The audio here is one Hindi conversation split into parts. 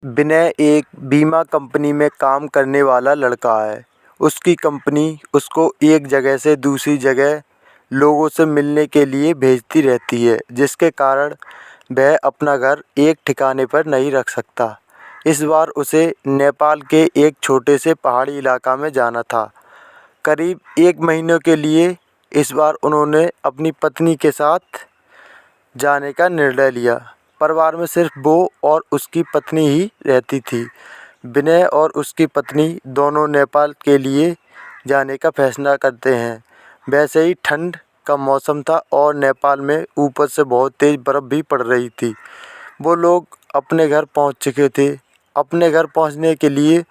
विनय एक बीमा कंपनी में काम करने वाला लड़का है। उसकी कंपनी उसको एक जगह से दूसरी जगह लोगों से मिलने के लिए भेजती रहती है, जिसके कारण वह अपना घर एक ठिकाने पर नहीं रख सकता। इस बार उसे नेपाल के एक छोटे से पहाड़ी इलाका में जाना था। करीब 1 महीने के लिए इस बार उन्होंने अपनी पत्नी के साथ जाने का निर्णय लिया। परिवार में सिर्फ वो और उसकी पत्नी ही रहती थी। विनय और उसकी पत्नी दोनों नेपाल के लिए जाने का फैसला करते हैं। वैसे ही ठंड का मौसम था और नेपाल में ऊपर से बहुत तेज़ बर्फ़ भी पड़ रही थी। वो लोग अपने घर पहुंच चुके थे। अपने घर पहुंचने के लिए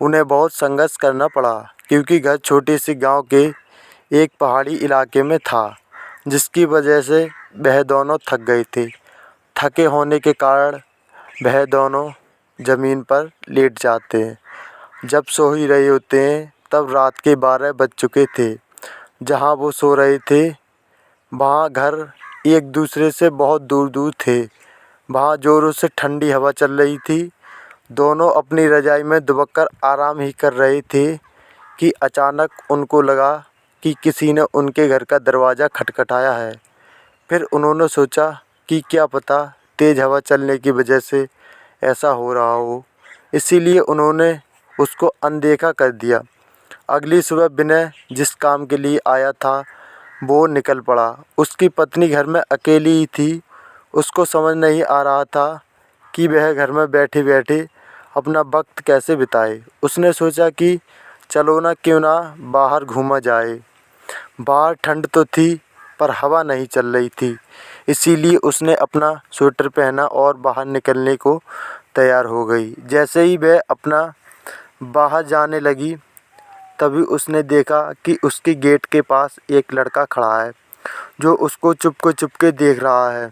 उन्हें बहुत संघर्ष करना पड़ा, क्योंकि घर छोटे से गांव के एक पहाड़ी इलाके में था, जिसकी वजह से वह दोनों थक गए थे। थके होने के कारण वह दोनों ज़मीन पर लेट जाते हैं। जब सो ही रहे होते हैं तब रात के 12 बज चुके थे। जहाँ वो सो रहे थे वहाँ घर एक दूसरे से बहुत दूर दूर थे। वहाँ ज़ोरों से ठंडी हवा चल रही थी। दोनों अपनी रज़ाई में दुबककर आराम ही कर रहे थे कि अचानक उनको लगा कि किसी ने उनके घर का दरवाज़ा खटखटाया है। फिर उन्होंने सोचा कि क्या पता तेज़ हवा चलने की वजह से ऐसा हो रहा हो, इसीलिए उन्होंने उसको अनदेखा कर दिया। अगली सुबह विनय जिस काम के लिए आया था वो निकल पड़ा। उसकी पत्नी घर में अकेली ही थी। उसको समझ नहीं आ रहा था कि वह घर में बैठे बैठे अपना वक्त कैसे बिताए। उसने सोचा कि चलो ना, क्यों ना बाहर घूमा जाए। बाहर ठंड तो थी पर हवा नहीं चल रही थी, इसीलिए उसने अपना स्वेटर पहना और बाहर निकलने को तैयार हो गई। जैसे ही वह अपना बाहर जाने लगी तभी उसने देखा कि उसके गेट के पास एक लड़का खड़ा है, जो उसको चुपके देख रहा है।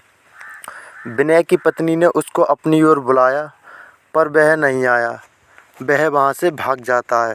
विनय की पत्नी ने उसको अपनी ओर बुलाया पर वह नहीं आया। वह वहाँ से भाग जाता है।